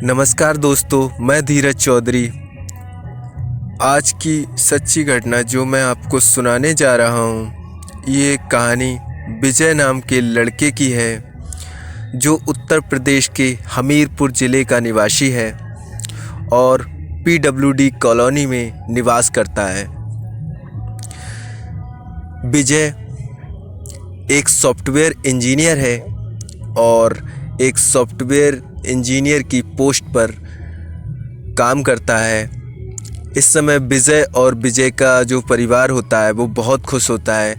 नमस्कार दोस्तों, मैं धीरज चौधरी। आज की सच्ची घटना जो मैं आपको सुनाने जा रहा हूँ, ये कहानी विजय नाम के लड़के की है जो उत्तर प्रदेश के हमीरपुर ज़िले का निवासी है और पीडब्ल्यूडी कॉलोनी में निवास करता है। विजय एक सॉफ्टवेयर इंजीनियर है और एक सॉफ्टवेयर इंजीनियर की पोस्ट पर काम करता है। इस समय विजय और विजय का जो परिवार होता है वो बहुत खुश होता है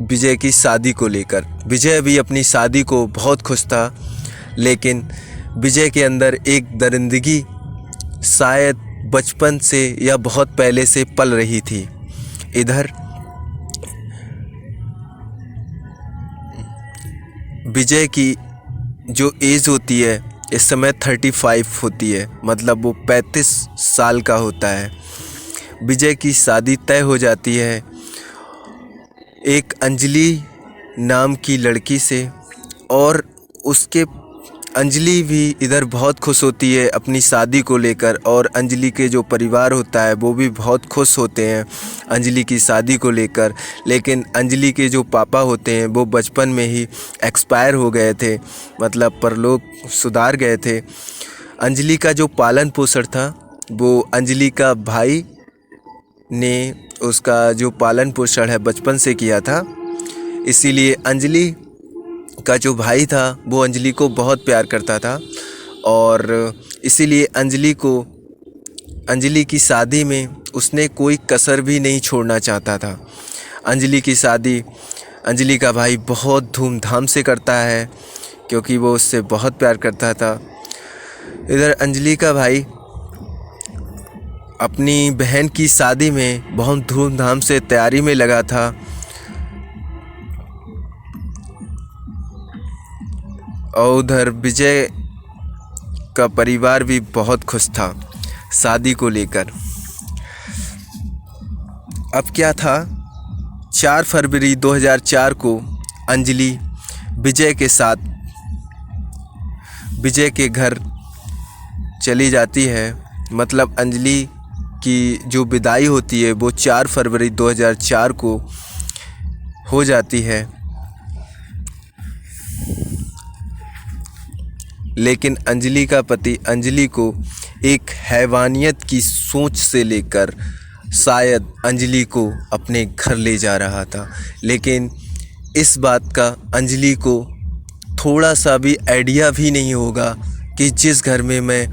विजय की शादी को लेकर। विजय भी अपनी शादी को बहुत खुश था, लेकिन विजय के अंदर एक दरिंदगी शायद बचपन से या बहुत पहले से पल रही थी। इधर विजय की जो एज होती है इस समय 35 होती है, मतलब वो 35 साल का होता है। विजय की शादी तय हो जाती है एक अंजलि नाम की लड़की से, और उसके अंजलि भी इधर बहुत खुश होती है अपनी शादी को लेकर, और अंजलि के जो परिवार होता है वो भी बहुत खुश होते हैं अंजलि की शादी को लेकर। लेकिन अंजलि के जो पापा होते हैं वो बचपन में ही एक्सपायर हो गए थे, मतलब परलोक सुधार गए थे। अंजलि का जो पालन पोषण था वो अंजलि का भाई ने उसका जो पालन पोषण है बचपन से किया था, इसीलिए अंजलि का जो भाई था वो अंजलि को बहुत प्यार करता था, और इसीलिए अंजलि की शादी में उसने कोई कसर भी नहीं छोड़ना चाहता था। अंजलि की शादी अंजलि का भाई बहुत धूमधाम से करता है क्योंकि वो उससे बहुत प्यार करता था। इधर अंजलि का भाई अपनी बहन की शादी में बहुत धूमधाम से तैयारी में लगा था, और उधर विजय का परिवार भी बहुत खुश था शादी को लेकर। अब क्या था, 4 फरवरी 2004 को अंजलि विजय के साथ विजय के घर चली जाती है। मतलब अंजलि की जो विदाई होती है वो 4 फरवरी 2004 को हो जाती है। लेकिन अंजलि का पति अंजलि को एक हैवानियत की सोच से लेकर शायद अंजलि को अपने घर ले जा रहा था, लेकिन इस बात का अंजलि को थोड़ा सा भी आइडिया भी नहीं होगा कि जिस घर में मैं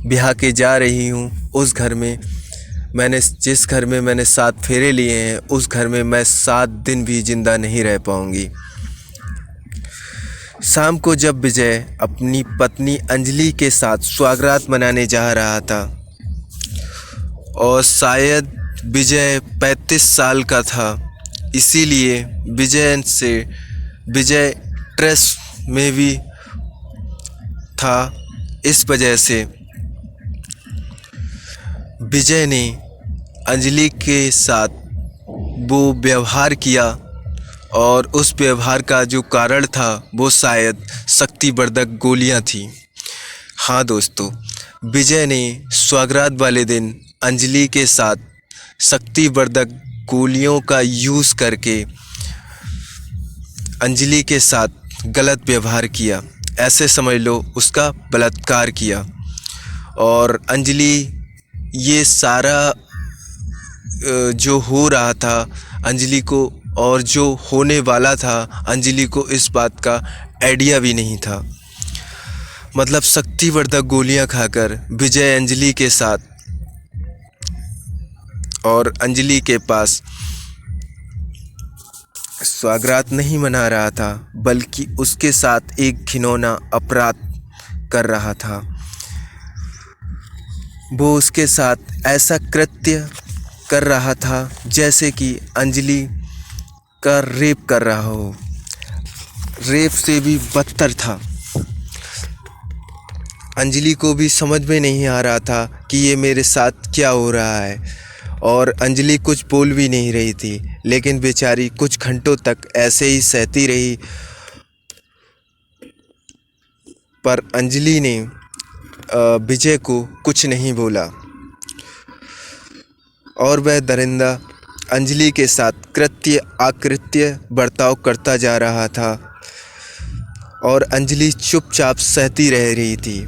ब्याह के जा रही हूँ उस घर में जिस घर में मैंने 7 फेरे लिए हैं उस घर में मैं 7 दिन भी ज़िंदा नहीं रह पाऊँगी। शाम को जब विजय अपनी पत्नी अंजलि के साथ स्वागत मनाने जा रहा था, और शायद विजय 35 साल का था, इसीलिए विजय ट्रेस में भी था। इस वजह से विजय ने अंजलि के साथ वो व्यवहार किया, और उस व्यवहार का जो कारण था वो शायद शक्तिवर्धक गोलियां थी। हाँ दोस्तों, विजय ने स्वागत वाले दिन अंजलि के साथ शक्तिवर्धक गोलियों का यूज़ करके अंजलि के साथ गलत व्यवहार किया, ऐसे समझ लो उसका बलात्कार किया। और अंजलि ये सारा जो हो रहा था अंजलि को, और जो होने वाला था अंजलि को, इस बात का आइडिया भी नहीं था। मतलब शक्तिवर्धक गोलियां खाकर विजय अंजलि के साथ और अंजलि के पास स्वागत नहीं मना रहा था, बल्कि उसके साथ एक घिनौना अपराध कर रहा था। वो उसके साथ ऐसा कृत्य कर रहा था जैसे कि अंजलि का रेप कर रहा हो। रेप से भी बदतर था। अंजलि को भी समझ में नहीं आ रहा था कि ये मेरे साथ क्या हो रहा है, और अंजलि कुछ बोल भी नहीं रही थी, लेकिन बेचारी कुछ घंटों तक ऐसे ही सहती रही। पर अंजलि ने विजय को कुछ नहीं बोला और वह दरिंदा अंजलि के साथ कृत्य अकृत्य बर्ताव करता जा रहा था और अंजलि चुपचाप सहती रह रही थी।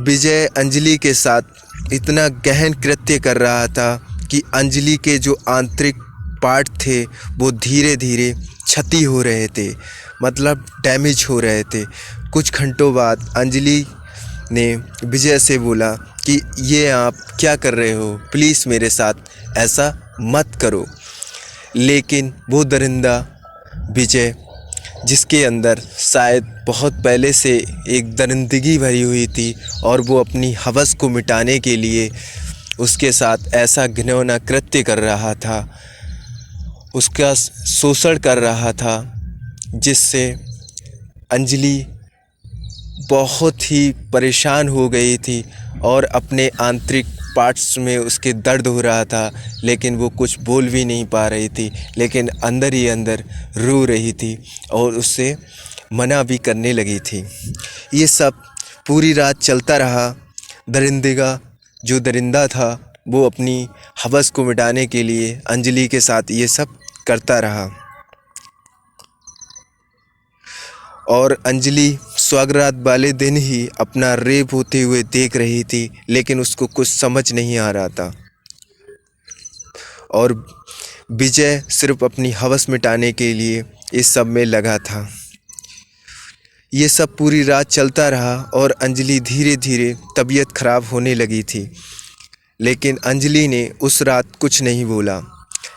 विजय अंजलि के साथ इतना गहन कृत्य कर रहा था कि अंजलि के जो आंतरिक पार्ट थे वो धीरे धीरे क्षति हो रहे थे, मतलब डैमेज हो रहे थे। कुछ घंटों बाद अंजलि ने विजय से बोला कि ये आप क्या कर रहे हो, प्लीज़ मेरे साथ ऐसा मत करो। लेकिन वो दरिंदा विजय, जिसके अंदर शायद बहुत पहले से एक दरिंदगी भरी हुई थी और वो अपनी हवस को मिटाने के लिए उसके साथ ऐसा घिनौना कृत्य कर रहा था, उसका शोषण कर रहा था, जिससे अंजलि बहुत ही परेशान हो गई थी और अपने आंतरिक पार्ट्स में उसके दर्द हो रहा था, लेकिन वो कुछ बोल भी नहीं पा रही थी, लेकिन अंदर ही अंदर रो रही थी और उससे मना भी करने लगी थी। ये सब पूरी रात चलता रहा। जो दरिंदा था वो अपनी हवस को मिटाने के लिए अंजलि के साथ ये सब करता रहा और अंजलि स्वागरात वाले दिन ही अपना रेप होते हुए देख रही थी, लेकिन उसको कुछ समझ नहीं आ रहा था और विजय सिर्फ अपनी हवस मिटाने के लिए इस सब में लगा था। ये सब पूरी रात चलता रहा और अंजलि धीरे धीरे तबीयत खराब होने लगी थी, लेकिन अंजलि ने उस रात कुछ नहीं बोला।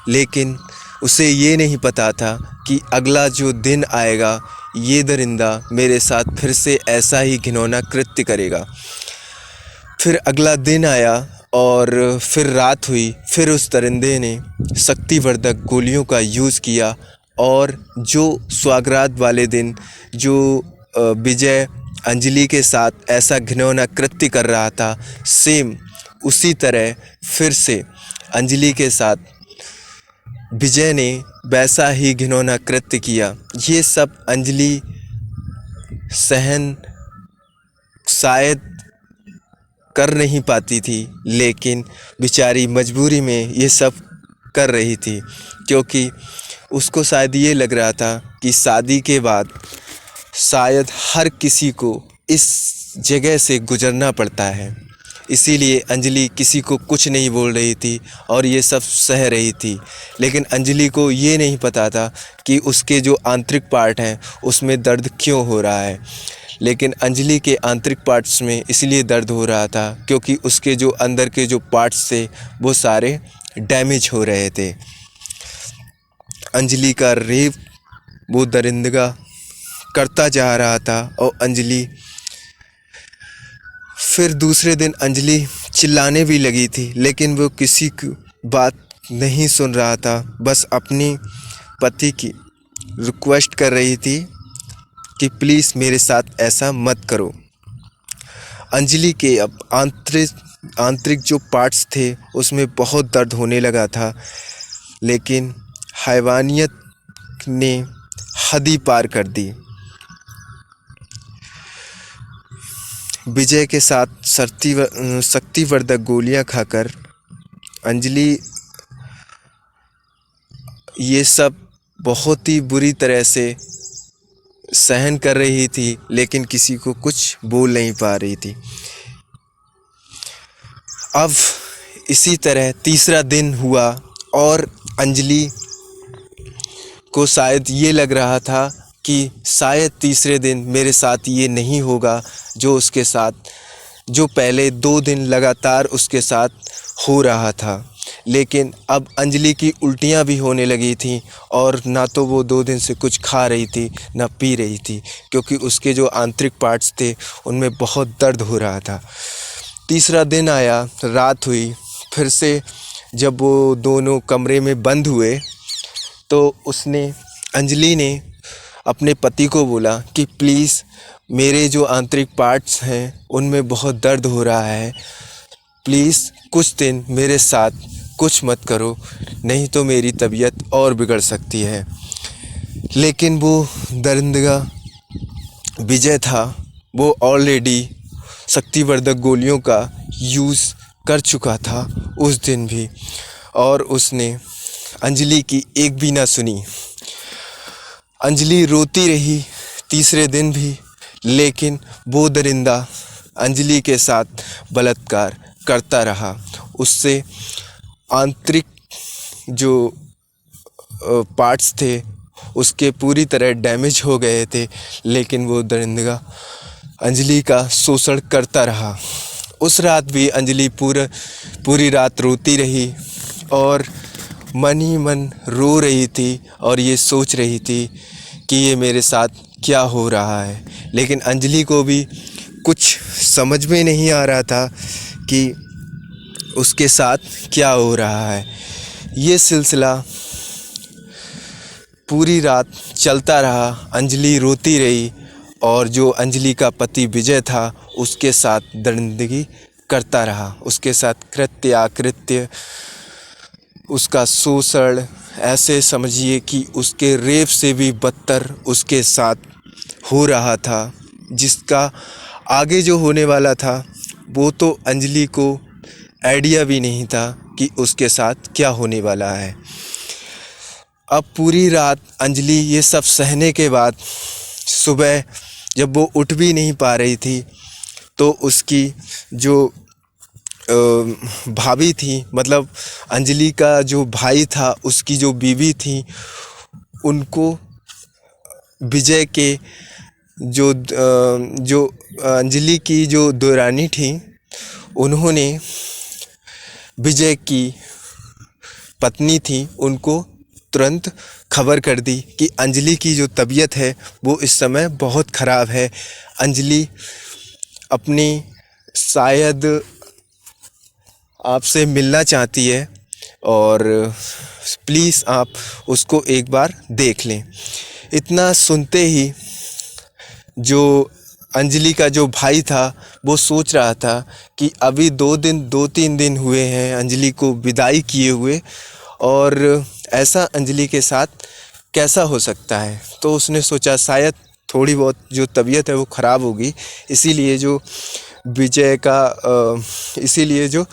लेकिन उसे ये नहीं पता था कि अगला जो दिन आएगा ये दरिंदा मेरे साथ फिर से ऐसा ही घिनौना कृत्य करेगा। फिर अगला दिन आया और फिर रात हुई। फिर उस दरिंदे ने शक्तिवर्धक गोलियों का यूज़ किया और जो स्वागरात वाले दिन जो विजय अंजलि के साथ ऐसा घिनौना कृत्य कर रहा था, सेम उसी तरह फिर से अंजलि के साथ विजय ने वैसा ही घिनौना कृत्य किया। ये सब अंजलि सहन शायद कर नहीं पाती थी, लेकिन बेचारी मजबूरी में ये सब कर रही थी, क्योंकि उसको शायद ये लग रहा था कि शादी के बाद शायद हर किसी को इस जगह से गुजरना पड़ता है। इसीलिए अंजलि किसी को कुछ नहीं बोल रही थी और ये सब सह रही थी। लेकिन अंजलि को ये नहीं पता था कि उसके जो आंतरिक पार्ट हैं उसमें दर्द क्यों हो रहा है। लेकिन अंजलि के आंतरिक पार्ट्स में इसलिए दर्द हो रहा था क्योंकि उसके जो अंदर के जो पार्ट्स थे वो सारे डैमेज हो रहे थे। अंजलि का रेप वो दरिंदगा करता जा रहा था और अंजलि फिर दूसरे दिन अंजलि चिल्लाने भी लगी थी, लेकिन वो किसी की बात नहीं सुन रहा था। बस अपनी पति की रिक्वेस्ट कर रही थी कि प्लीज़ मेरे साथ ऐसा मत करो। अंजलि के अब आंतरिक जो पार्ट्स थे उसमें बहुत दर्द होने लगा था, लेकिन हैवानियत ने हद ही पार कर दी। विजय के साथ शक्तिवर्धक गोलियां खाकर अंजलि ये सब बहुत ही बुरी तरह से सहन कर रही थी, लेकिन किसी को कुछ बोल नहीं पा रही थी। अब इसी तरह तीसरा दिन हुआ और अंजलि को शायद ये लग रहा था कि शायद तीसरे दिन मेरे साथ ये नहीं होगा जो उसके साथ जो पहले 2 दिन लगातार उसके साथ हो रहा था। लेकिन अब अंजलि की उल्टियाँ भी होने लगी थी और ना तो वो 2 दिन से कुछ खा रही थी ना पी रही थी, क्योंकि उसके जो आंतरिक पार्ट्स थे उनमें बहुत दर्द हो रहा था। तीसरा दिन आया, रात हुई। फिर से जब वो दोनों कमरे में बंद हुए तो अंजलि ने अपने पति को बोला कि प्लीज़ मेरे जो आंतरिक पार्ट्स हैं उनमें बहुत दर्द हो रहा है, प्लीज़ कुछ दिन मेरे साथ कुछ मत करो, नहीं तो मेरी तबीयत और बिगड़ सकती है। लेकिन वो दरिंदगा विजय था वो ऑलरेडी शक्तिवर्धक गोलियों का यूज़ कर चुका था उस दिन भी, और उसने अंजलि की एक भी ना सुनी। अंजलि रोती रही तीसरे दिन भी, लेकिन वो दरिंदा अंजलि के साथ बलात्कार करता रहा। उससे आंतरिक जो पार्ट्स थे उसके पूरी तरह डैमेज हो गए थे, लेकिन वो दरिंदा अंजलि का शोषण करता रहा। उस रात भी अंजलि पूरी रात रोती रही और मन ही मन रो रही थी और ये सोच रही थी कि ये मेरे साथ क्या हो रहा है। लेकिन अंजलि को भी कुछ समझ में नहीं आ रहा था कि उसके साथ क्या हो रहा है। ये सिलसिला पूरी रात चलता रहा। अंजलि रोती रही और जो अंजलि का पति विजय था उसके साथ दरिंदगी करता रहा, उसके साथ कृत्य अकृत्य, उसका शोषण, ऐसे समझिए कि उसके रेप से भी बदतर उसके साथ हो रहा था। जिसका आगे जो होने वाला था वो तो अंजलि को आइडिया भी नहीं था कि उसके साथ क्या होने वाला है। अब पूरी रात अंजलि ये सब सहने के बाद सुबह जब वो उठ भी नहीं पा रही थी, तो उसकी जो भाभी थी, मतलब अंजलि का जो भाई था, उसकी जो बीवी थी, उनको विजय के जो अंजलि की जो देवरानी थी, उन्होंने विजय की पत्नी थी, उनको तुरंत खबर कर दी कि अंजलि की जो तबीयत है वो इस समय बहुत ख़राब है। अंजलि अपनी शायद आपसे मिलना चाहती है और प्लीज़ आप उसको एक बार देख लें। इतना सुनते ही जो अंजलि का जो भाई था वो सोच रहा था कि अभी 2-3 दिन हुए हैं अंजलि को विदाई किए हुए, और ऐसा अंजलि के साथ कैसा हो सकता है। तो उसने सोचा शायद थोड़ी बहुत जो तबीयत है वो ख़राब होगी, इसीलिए जो विजय का इसीलिए जो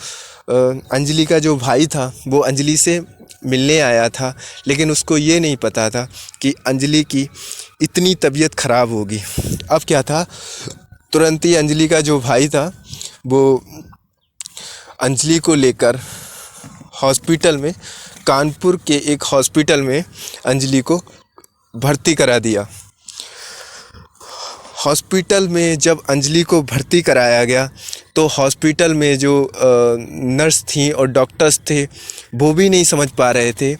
अंजलि का जो भाई था वो अंजलि से मिलने आया था। लेकिन उसको ये नहीं पता था कि अंजलि की इतनी तबीयत ख़राब होगी। अब क्या था, तुरंत ही अंजलि का जो भाई था वो अंजलि को लेकर हॉस्पिटल में, कानपुर के एक हॉस्पिटल में अंजलि को भर्ती करा दिया। हॉस्पिटल में जब अंजलि को भर्ती कराया गया तो हॉस्पिटल में जो नर्स थी और डॉक्टर्स थे वो भी नहीं समझ पा रहे थे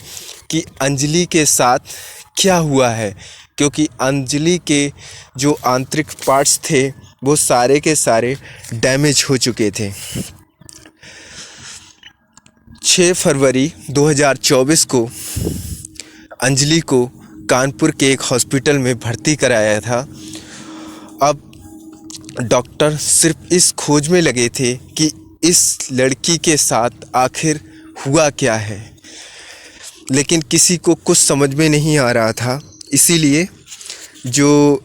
कि अंजलि के साथ क्या हुआ है, क्योंकि अंजलि के जो आंतरिक पार्ट्स थे वो सारे के सारे डैमेज हो चुके थे। 6 फरवरी 2024 को अंजलि को कानपुर के एक हॉस्पिटल में भर्ती कराया था। अब डॉक्टर सिर्फ इस खोज में लगे थे कि इस लड़की के साथ आखिर हुआ क्या है, लेकिन किसी को कुछ समझ में नहीं आ रहा था। इसीलिए जो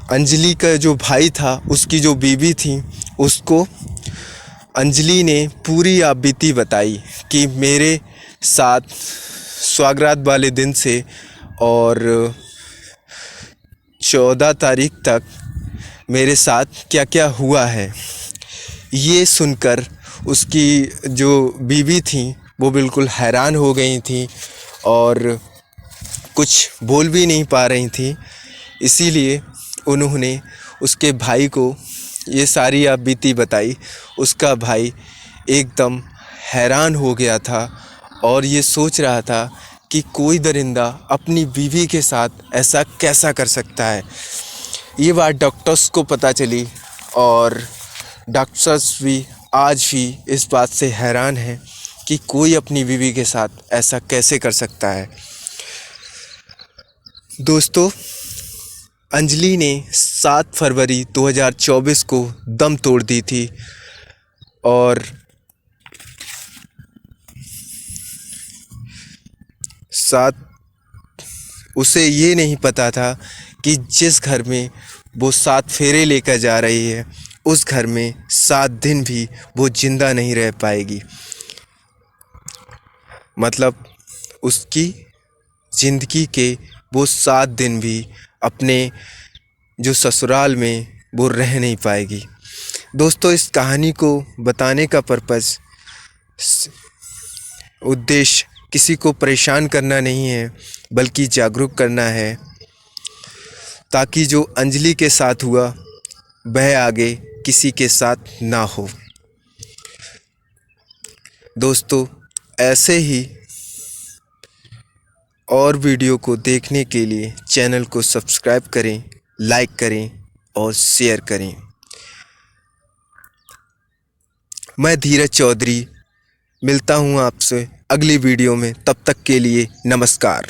अंजलि का जो भाई था, उसकी जो बीवी थी, उसको अंजलि ने पूरी आप बीती बताई कि मेरे साथ स्वागरात वाले दिन से और 14 तारीख तक मेरे साथ क्या क्या हुआ है। ये सुनकर उसकी जो बीवी थी वो बिल्कुल हैरान हो गई थी और कुछ बोल भी नहीं पा रही थी। इसीलिए उन्होंने उसके भाई को ये सारी आप बीती बताई। उसका भाई एकदम हैरान हो गया था और ये सोच रहा था कि कोई दरिंदा अपनी बीवी के साथ ऐसा कैसा कर सकता है। ये बात डॉक्टर्स को पता चली और डॉक्टर्स भी आज भी इस बात से हैरान हैं कि कोई अपनी बीवी के साथ ऐसा कैसे कर सकता है। दोस्तों, अंजलि ने 7 फरवरी 2024 को दम तोड़ दी थी और 7 उसे ये नहीं पता था कि जिस घर में वो 7 फेरे लेकर जा रही है उस घर में 7 दिन भी वो जिंदा नहीं रह पाएगी। मतलब उसकी ज़िंदगी के वो 7 दिन भी अपने जो ससुराल में वो रह नहीं पाएगी। दोस्तों, इस कहानी को बताने का पर्पज़, उद्देश्य किसी को परेशान करना नहीं है बल्कि जागरूक करना है, ताकि जो अंजलि के साथ हुआ वह आगे किसी के साथ ना हो। दोस्तों, ऐसे ही और वीडियो को देखने के लिए चैनल को सब्सक्राइब करें, लाइक करें और शेयर करें। मैं धीरज चौधरी मिलता हूँ आपसे अगली वीडियो में। तब तक के लिए नमस्कार।